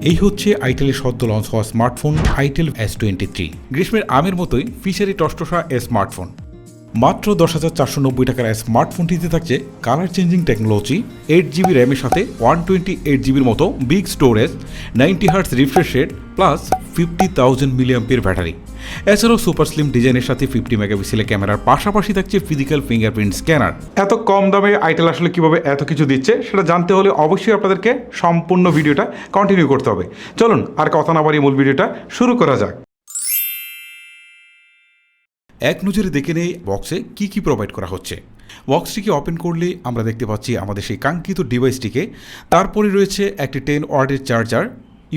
এই হচ্ছে আইটেলের সদ্য লঞ্চ হওয়া স্মার্টফোন itel S23। গ্রীষ্মের আমের মতোই ফিচারে টসটসা এ স্মার্টফোন। মাত্র 10,490 টাকার স্মার্টফোনটিতে থাকছে কালার চেঞ্জিং টেকনোলজি, 8GB র্যামের সাথে 128GB মতো big storage, 90Hz refresh rate plus 50,000 mAh battery. এছাড়াও সুপার স্লিম ডিজাইনের সাথে 50 মেগাপিক্সেলের ক্যামেরার পাশাপাশি থাকছে ফিজিক্যাল ফিঙ্গারপ্রিন্ট স্ক্যানার। এত কম দামে আইটেল আসলে কিভাবে এত কিছু দিচ্ছে সেটা জানতে হলে অবশ্যই আপনাদেরকে সম্পূর্ণ ভিডিওটা কন্টিনিউ করতে হবে। চলুন আর কথা না বাড়িয়ে মূল ভিডিওটা শুরু করা যাক। এক নজরে দেখে নেই বক্সে কি প্রোভাইড করা হচ্ছে। বক্সটিকে ওপেন করলে আমরা দেখতে পাচ্ছি আমাদের সেই কাঙ্ক্ষিত ডিভাইসটিকে। তারপরে রয়েছে একটি 10 ওয়াটের charger,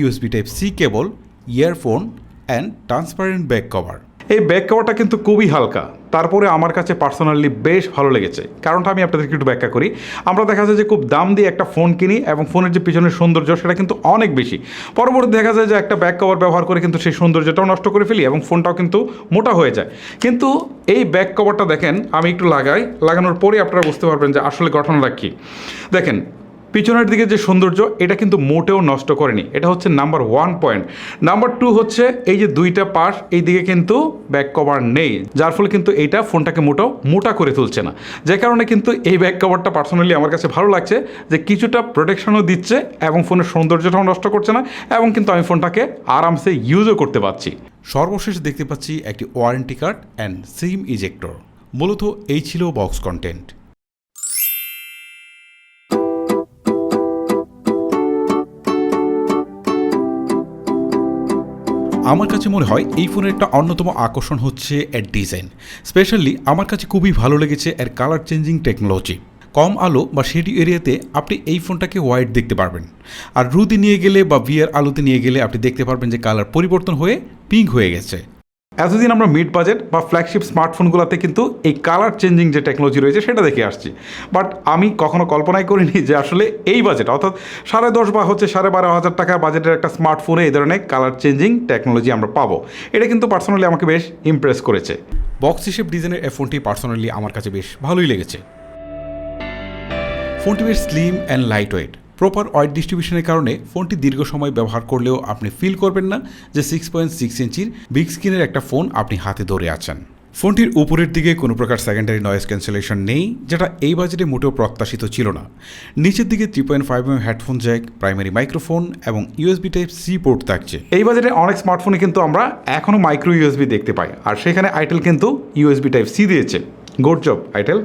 USB Type-C cable, earphone and transparent back cover. এই ব্যাক কভারটা কিন্তু খুবই হালকা, তারপরে আমার কাছে পার্সোনালি বেশ ভালো লেগেছে। কারণটা আমি আপনাদেরকে একটু ব্যাখ্যা করি। আমরা দেখা যায় যে খুব দাম দিয়ে একটা ফোন কিনি এবং ফোনের যে পিছনের সৌন্দর্য সেটা কিন্তু অনেক বেশি, পরবর্তী দেখা যায় যে একটা ব্যাক কভার ব্যবহার করে কিন্তু সেই সৌন্দর্যটাও নষ্ট করে ফেলি এবং ফোনটাও কিন্তু মোটা হয়ে যায়। কিন্তু এই ব্যাক কভারটা দেখেন, আমি একটু লাগানোর পরে আপনারা বুঝতে পারবেন যে আসলে ঘটনাটা কী। দেখেন পিছনের দিকে যে সৌন্দর্য এটা কিন্তু মোটেও নষ্ট করেনি। এটা হচ্ছে নাম্বার 1 পয়েন্ট। নাম্বার 2 হচ্ছে এই যে দুইটা পাশ, এই দিকে কিন্তু ব্যাক কভার নেই, যার ফলে কিন্তু এইটা ফোনটাকে মোটা করে তুলছে না। যে কারণে কিন্তু এই ব্যাক কভারটা পার্সোনালি আমার কাছে ভালো লাগছে যে কিছুটা প্রোটেকশনও দিচ্ছে এবং ফোনের সৌন্দর্যটাও নষ্ট করছে না, এবং কিন্তু আমি ফোনটাকে আরামসে ইউজও করতে পারছি। সর্বশেষ দেখতে পাচ্ছি একটি warranty card and SIM ejector. মূলত এই ছিল বক্স কন্টেন্ট। আমার কাছে মনে হয় এই ফোনের একটা অন্যতম আকর্ষণ হচ্ছে এর ডিজাইন। স্পেশালি আমার কাছে খুবই ভালো লেগেছে এর কালার চেঞ্জিং টেকনোলজি। কম আলো বা শেডি এরিয়াতে আপনি এই ফোনটাকে হোয়াইট দেখতে পারবেন, আর রোদে নিয়ে গেলে বা ভিআর আলোতে নিয়ে গেলে আপনি দেখতে পারবেন যে কালার পরিবর্তন হয়ে পিঙ্ক হয়ে গেছে। এতদিন আমরা মিড বাজেট বা ফ্ল্যাগশিপ স্মার্টফোনগুলোতে কিন্তু এই কালার চেঞ্জিং যে টেকনোলজি রয়েছে সেটা দেখে আসছি, বাট আমি কখনো কল্পনাই করিনি যে আসলে এই বাজেট অর্থাৎ 10.5 বা হচ্ছে 12,500 টাকা বাজেটের একটা স্মার্টফোনে এই ধরনের কালার চেঞ্জিং টেকনোলজি আমরা পাবো। এটা কিন্তু পার্সোনালি আমাকে বেশ ইমপ্রেস করেছে। বক্স হিসেব ডিজাইনের এই ফোনটি পার্সোনালি আমার কাছে বেশ ভালোই লেগেছে। ফোনটি বেশ slim and light weight. Proper weight ডিস্ট্রিবিউশনের কারণে ফোনটি দীর্ঘ সময় ব্যবহার করলেও আপনি ফিল করবেন না যে 6.6 ইঞ্চির বিগ স্ক্রিনের একটা ফোন আপনি হাতে ধরে আছেন। ফোনটির উপরের দিকে কোনো প্রকার সেকেন্ডারি নয়েজ ক্যান্সেলেশন নেই, যেটা এই বাজেটে মোটেও প্রত্যাশিত ছিল না। নিচের দিকে 3.5mm headphone Jack, primary microphone এবং USB Type-C পোর্ট থাকছে। এই বাজেটে অনেক স্মার্টফোনে কিন্তু আমরা এখনও মাইক্রো USB দেখতে পাই, আর সেখানে আইটেল কিন্তু USB Type-C দিয়েছে। Good job itel.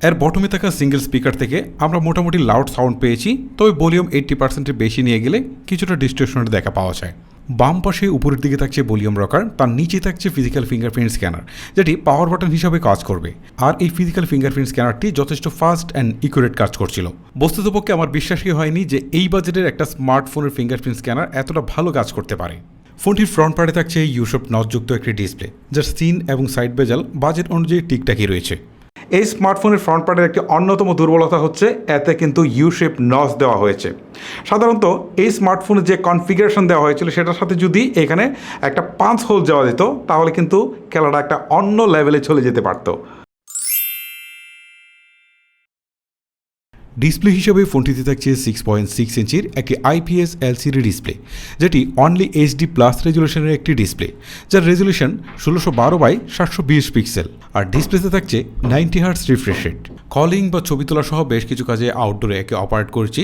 এর বটমে থাকা সিঙ্গেল স্পিকার থেকে আমরা মোটামুটি লাউড সাউন্ড পেয়েছি, তবে ভলিউম 80%-এর বেশি নিয়ে গেলে কিছুটা ডিস্টরশনের দেখা পাওয়া যায়। বাম পাশে উপরের দিকে থাকছে ভলিউম রকার, তার নিচে থাকছে ফিজিক্যাল ফিঙ্গারপ্রিন্ট স্ক্যানার, যেটি পাওয়ার বাটন হিসাবে কাজ করবে। আর এই ফিজিক্যাল ফিঙ্গারপ্রিন্ট স্ক্যানারটি যথেষ্ট ফাস্ট অ্যান্ড ইকুরেট কাজ করছিল। বস্তুতপক্ষে আমার বিশ্বাসই হয়নি যে এই বাজেটের একটা স্মার্টফোনের ফিঙ্গারপ্রিন্ট স্ক্যানার এতটা ভালো কাজ করতে পারে। ফোনটির ফ্রন্ট পার্টে থাকছে ইউশেপ নচযুক্ত একটি ডিসপ্লে, যার সিন এবং সাইড বেজাল বাজেট অনুযায়ী ঠিকঠাকই রয়েছে। এই স্মার্টফোনের ফ্রন্ট পার্টের একটি অন্যতম দুর্বলতা হচ্ছে এতে কিন্তু ইউ শেপ নচ দেওয়া হয়েছে। সাধারণত এই স্মার্টফোনে যে কনফিগারেশন দেওয়া হয়েছিল সেটার সাথে যদি এখানে একটা 5 হোল দেওয়া যেত তাহলে কিন্তু খেলাটা একটা অন্য লেভেলে চলে যেতে পারত। ডিসপ্লে হিসেবে ফোনটিতে থাকছে 6.6 ইঞ্চির একটি IPS LCD ডিসপ্লে, যেটি অনলি HD+ রেজুলেশনের একটি ডিসপ্লে, যার রেজুলেশন 1612x720 পিক্সেল। আর ডিসপ্লেতে থাকছে 90Hz রিফ্রেশ রেট। কলিং বা ছবি তোলা সহ বেশ কিছু কাজে আউটডোরে একে অপারেট করছি,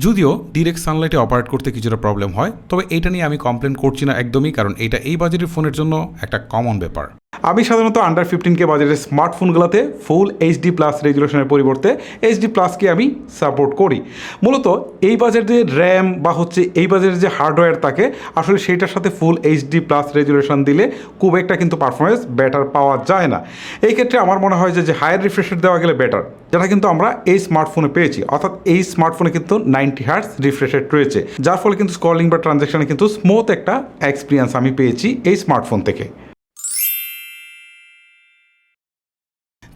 যদিও ডিরেক্ট সানলাইটে অপারেট করতে কিছুটা প্রবলেম হয়, তবে এটা নিয়ে আমি কমপ্লেন করছি না একদমই, কারণ এটা এই বাজেটের ফোনের জন্য একটা কমন ব্যাপার। আমি সাধারণত আন্ডার 15K বাজেটের স্মার্টফোনগুলোতে ফুল HD+ রেজুলেশনের পরিবর্তে HD+কে আমি সাপোর্ট করি। মূলত এই বাজেটের র্যাম বা হচ্ছে এই বাজেটের যে হার্ডওয়্যার থাকে আসলে সেইটার সাথে ফুল HD+ রেজুলেশন দিলে খুব একটা কিন্তু পারফরমেন্স বেটার পাওয়া যায় না। এই ক্ষেত্রে আমার মনে হয় যে হায়ার রিফ্রেশ রেট দেওয়া গেলে বেটার, যেটা কিন্তু আমরা এই স্মার্টফোনে পেয়েছি। অর্থাৎ এই স্মার্টফোনে কিন্তু 90Hz রিফ্রেশ রেট রয়েছে, যার ফলে কিন্তু স্ক্রলিং বা ট্রানজ্যাকশনে কিন্তু স্মুথ একটা এক্সপিরিয়েন্স আমি পেয়েছি এই স্মার্টফোন থেকে।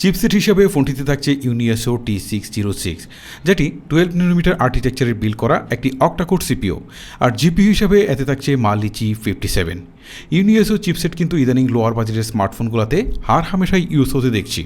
চিপসেট হিসেবে ফোনটিতে থাকছে ইউনিএসও T606, যেটি 12nm আর্কিটেকচারের বিল্ড করা একটি অক্টাকোর CPU, আর জিপিইউ হিসেবে এতে থাকছে মালি G57। ইউনিএসও চিপসেট কিন্তু ইদানিং লোয়ার বাজেটের স্মার্টফোনগুলোতে হামেশাই ইউজ হতে দেখছি।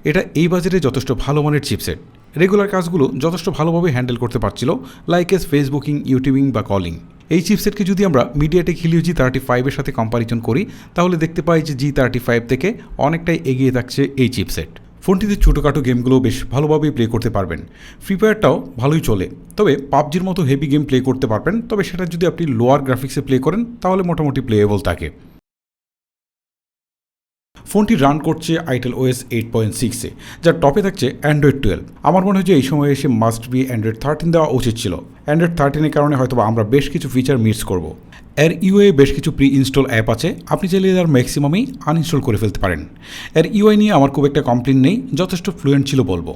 এটা এই বাজেটে যথেষ্ট ভালো মানের চিপসেট। রেগুলার কাজগুলো যথেষ্ট ভালোভাবে হ্যান্ডেল করতে পারছিল, লাইক এস ফেসবুকিং, ইউটিউবিং বা কলিং। এই চিপসেটকে যদি আমরা মিডিয়াটেক হিলিও G35 এর সাথে কম্পারিজন করি তাহলে দেখতে পাই যে G35 থেকে অনেকটাই এগিয়ে থাকছে এই চিপসেট। ফোনটিতে ছোটোখাটো গেমগুলো বেশ ভালোভাবেই প্লে করতে পারবেন। ফ্রি ফায়ারটাও ভালোই চলে, তবে পাবজির মতো হেভি গেম প্লে করতে পারবেন, তবে সেটা যদি আপনি লোয়ার গ্রাফিক্সে প্লে করেন তাহলে মোটামুটি প্লেয়েবল থাকে। ফোনটি রান করছে itel OS 8.6-এ, যার টপে থাকছে অ্যান্ড্রয়েড 12। আমার মনে হয় যে এই সময় এসে মাস্ট বি অ্যান্ড্রয়েড 13 দেওয়া উচিত ছিল। অ্যান্ড্রয়েড 13-এর কারণে হয়তো আমরা বেশ কিছু ফিচার মিস করব। এর ইউআই বেশ কিছু প্রি ইনস্টল অ্যাপ আছে, আপনি চাইলে তার ম্যাক্সিমামই আনইনস্টল করে ফেলতে পারেন। এর ইউআই নিয়ে আমার খুব একটা কমপ্লেন নেই, যথেষ্ট ফ্লুয়েন্ট ছিল বলবো।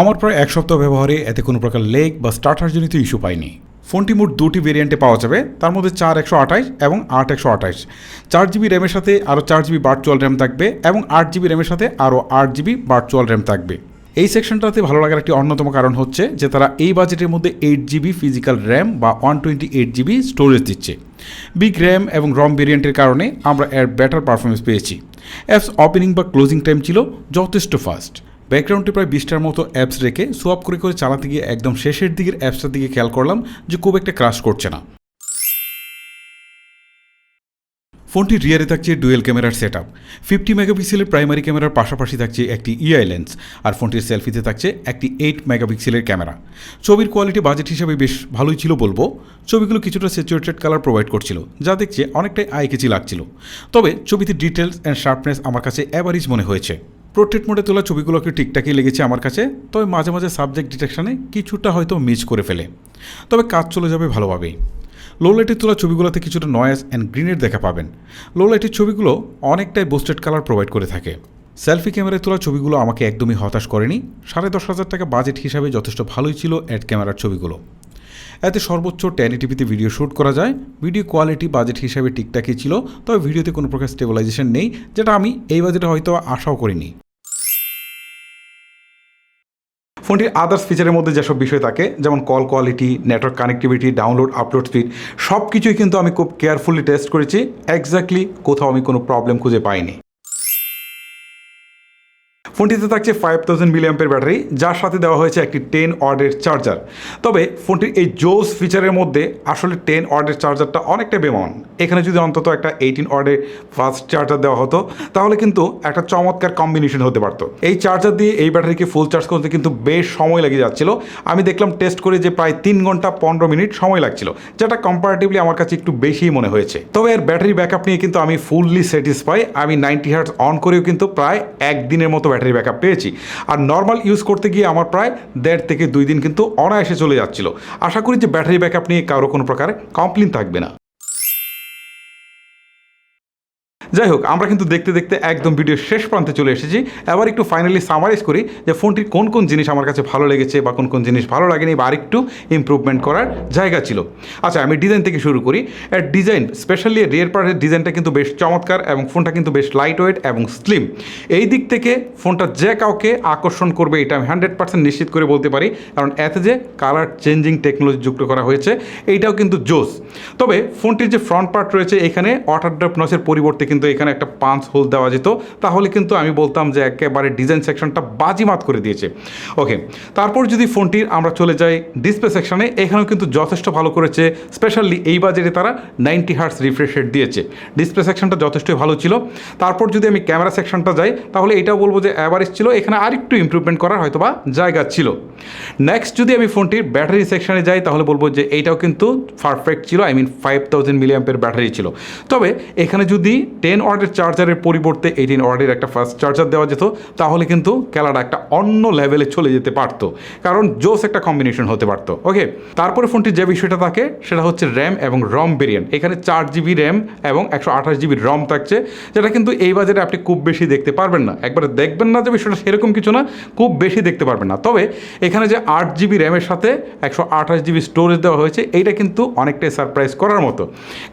আমার প্রায় এক সপ্তাহ ব্যবহারে এতে কোনো প্রকার লেগ বা স্টার্টারজনিত ইস্যু পাইনি। ফোনটি মোট দুটি ভেরিয়েন্টে পাওয়া যাবে, তার মধ্যে 4/128 এবং 8/128। 4GB র্যামের সাথে আরও 4GB ভার্চুয়াল র্যাম থাকবে এবং 8GB র্যামের সাথে আরও 8GB ভার্চুয়াল র্যাম থাকবে। এই সেকশনটাতে ভালো লাগার একটি অন্যতম কারণ হচ্ছে যে তারা এই বাজেটের মধ্যে 8GB ফিজিক্যাল র্যাম বা 128GB স্টোরেজ দিচ্ছে। বিগ র্যাম এবং রম ভেরিয়েন্টের কারণে আমরা এর বেটার পারফরমেন্স পেয়েছি। অ্যাপস ওপেনিং বা ক্লোজিং টাইম ছিল যথেষ্ট ফাস্ট। ব্যাকগ্রাউন্ডে প্রায় 20টার মতো অ্যাপস রেখে সোয়াপ করে করে চালাতে গিয়ে একদম শেষের দিকের অ্যাপসটার দিকে খেয়াল করলাম যে খুব একটা ক্রাশ করছে না। ফোনটির রিয়ারে থাকছে ডুয়েল ক্যামেরার সেটআপ। 50 মেগাপিক্সেলের প্রাইমারি ক্যামেরার পাশাপাশি থাকছে একটি ইআই লেন্স, আর ফোনটির সেলফিতে থাকছে একটি 8 মেগাপিক্সেলের ক্যামেরা। ছবির কোয়ালিটি বাজেট হিসাবে বেশ ভালোই ছিল বলবো। ছবিগুলো কিছুটা স্যাচুরেটেড কালার প্রোভাইড করছিল, যা দেখছে অনেকটাই আই ক্যাচি লাগছিল। তবে ছবিতে ডিটেলস অ্যান্ড শার্পনেস আমার কাছে অ্যাভারেজ মনে হয়েছে। পোর্ট্রেট মোডে তোলা ছবিগুলোকে ঠিকঠাকই লেগেছে আমার কাছে, তবে মাঝে মাঝে সাবজেক্ট ডিটেকশানে কিছুটা হয়তো মিস করে ফেলে, তবে কাজ চলে যাবে ভালোভাবেই। লো লাইটের তোলা ছবিগুলোতে কিছুটা নয়েজ অ্যান্ড গ্রিনের দেখা পাবেন। লো লাইটের ছবিগুলো অনেকটাই বুস্টেড কালার প্রোভাইড করে থাকে। সেলফি ক্যামেরায় তোলা ছবিগুলো আমাকে একদমই হতাশ করেনি। 10,500 টাকা বাজেট হিসাবে যথেষ্ট ভালোই ছিল অ্যাড ক্যামেরার ছবিগুলো। এতে সর্বোচ্চ 1080p ভিডিও শ্যুট করা যায়। ভিডিও কোয়ালিটি বাজেট হিসাবে ঠিকঠাকই ছিল, তবে ভিডিওতে কোনো প্রকার স্টেবিলাইজেশন নেই, যেটা আমি এই বাজেটে হয়তো আশাও করিনি। ফোনটির আদার্স ফিচারের মধ্যে যেসব বিষয় থাকে, যেমন call quality, network connectivity, download upload speed, সব কিছুই কিন্তু আমি খুব কেয়ারফুলি টেস্ট করেছি। এক্স্যাক্টলি কোথাও আমি কোনো প্রবলেম খুঁজে পাইনি। ফোনটিতে থাকছে 5000 মিলিঅ্যাম্পের ব্যাটারি, যার সাথে দেওয়া হয়েছে একটি 10 ওয়াটের চার্জার। তবে ফোনটির এই জোস ফিচারের মধ্যে আসলে 10 ওয়াটের চার্জারটা অনেকটা বেমান। এখানে যদি অন্তত একটা 18 ওয়াটের ফাস্ট চার্জার দেওয়া হতো তাহলে কিন্তু একটা চমৎকার কম্বিনেশন হতে পারতো। এই চার্জার দিয়ে এই ব্যাটারিকে ফুল চার্জ করতে কিন্তু বেশ সময় লেগে যাচ্ছিল। আমি দেখলাম টেস্ট করে যে প্রায় 3 ঘন্টা 15 মিনিট সময় লাগছিল, যেটা কম্পারেটিভলি আমার কাছে একটু বেশিই মনে হয়েছে। তবে এর ব্যাটারি ব্যাকআপ নিয়ে কিন্তু আমি ফুললি স্যাটিসফাই। আমি 90 হার্টজ অন করেও কিন্তু প্রায় একদিনের মতো ব্যাটারি ব্যাকআপ পেয়েছি, আর নর্মাল ইউজ করতে গিয়ে আমার প্রায় 1.5 থেকে 2 দিন কিন্তু অনায়াসে চলে যাচ্ছিল। আশা করি যে ব্যাটারি ব্যাকআপ নিয়ে কারো কোনো প্রকার কমপ্লেন থাকবে না। যাই হোক, আমরা কিন্তু দেখতে দেখতে একদম ভিডিও শেষ প্রান্তে চলে এসেছি। এবার একটু ফাইনালি সামারাইজ করি যে ফোনটির কোন কোন জিনিস আমার কাছে ভালো লেগেছে বা কোন কোন জিনিস ভালো লাগেনি বা আরেকটু ইমপ্রুভমেন্ট করার জায়গা ছিল। আচ্ছা, আমি ডিজাইন থেকে শুরু করি। এর ডিজাইন, স্পেশালি রিয়ার পার্টের ডিজাইনটা কিন্তু বেশ চমৎকার এবং ফোনটা কিন্তু বেশ লাইট ওয়েট এবং স্লিম। এই দিক থেকে ফোনটা যে কাউকে আকর্ষণ করবে এটা আমি 100% নিশ্চিত করে বলতে পারি, কারণ এতে যে কালার চেঞ্জিং টেকনোলজি যুক্ত করা হয়েছে এইটাও কিন্তু জোস। তবে ফোনটির যে ফ্রন্ট পার্ট রয়েছে এখানে ওয়াটার ড্রপ নসের পরিবর্তে কিন্তু এখানে একটা পাঞ্চ হোল দেওয়া যেত, তাহলে কিন্তু আমি বলতাম যে একেবারে ডিজাইন সেকশনটা বাজিমাত করে দিয়েছে। ওকে, তারপর যদি ফোনটির আমরা চলে যাই ডিসপ্লে সেকশনে, এখানেও কিন্তু যথেষ্ট ভালো করেছে। স্পেশালি এই বাজেটে তারা 90 হার্টজ রিফ্রেশ রেট দিয়েছে। ডিসপ্লে সেকশনটা যথেষ্টই ভালো ছিল। তারপর যদি আমি ক্যামেরা সেকশনটা যাই তাহলে এটাও বলবো যে অ্যাভারেজ ছিল, এখানে আরেকটু ইমপ্রুভমেন্ট করার হয়তো বা জায়গা ছিল। নেক্সট যদি আমি ফোনটির ব্যাটারি সেকশনে যাই তাহলে বলবো যে এইটাও কিন্তু পারফেক্ট ছিল। 5000 মিলিঅ্যাম্পের ব্যাটারি ছিল। তবে এখানে যদি 10 ওয়াটের চার্জারের পরিবর্তে 18 ওয়াটের একটা ফাস্ট চার্জার দেওয়া যেত তাহলে কিন্তু খেলাটা একটা অন্য লেভেলে চলে যেতে পারতো, কারণ জোস একটা কম্বিনেশন হতে পারতো। ওকে, তারপরে ফোনটির যে বিষয়টা থাকে সেটা হচ্ছে র্যাম এবং রম ভেরিয়েন্ট। এখানে 4GB র্যাম এবং 128GB রম থাকছে, যেটা কিন্তু এই বাজারে আপনি খুব বেশি দেখতে পারবেন না। একবারে দেখবেন না যে বিষয়টা সেরকম কিছু না, খুব বেশি দেখতে পারবেন না। তবে এখানে যে 8GB র্যামের সাথে 128GB স্টোরেজ দেওয়া হয়েছে এইটা কিন্তু অনেকটাই সারপ্রাইজ করার মতো,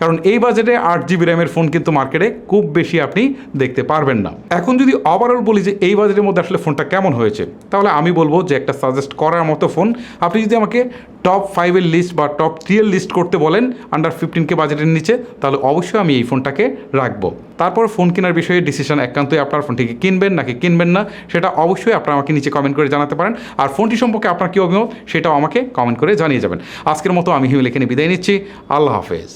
কারণ এই বাজেটে 8GB র্যামের ফোন কিন্তু মার্কেটে খুব বেশি আপনি দেখতে পারবেন না। এখন যদি ওভারঅল বলি যে এই বাজেটের মধ্যে আসলে ফোনটা কেমন হয়েছে, তাহলে আমি বলবো যে একটা সাজেস্ট করার মতো ফোন। আপনি যদি আমাকে টপ 5-এর লিস্ট বা টপ 3-এর লিস্ট করতে বলেন আন্ডার 15K বাজেটের নিচে, তাহলে অবশ্যই আমি এই ফোনটাকে রাখবো। তারপর ফোন কেনার বিষয়ে ডিসিশন একান্তই আপনার, ফোনটিকে কিনবেন নাকি কিনবেন না সেটা অবশ্যই আপনারা আমাকে নিচে কমেন্ট করে জানাতে পারেন। আর ফোনটি সম্পর্কে আপনার কী অভিমত সেটাও আমাকে কমেন্ট করে জানিয়ে যাবেন। আজকের মতো আমি হিমেল এখানে বিদায় নিচ্ছি। আল্লাহ হাফেজ।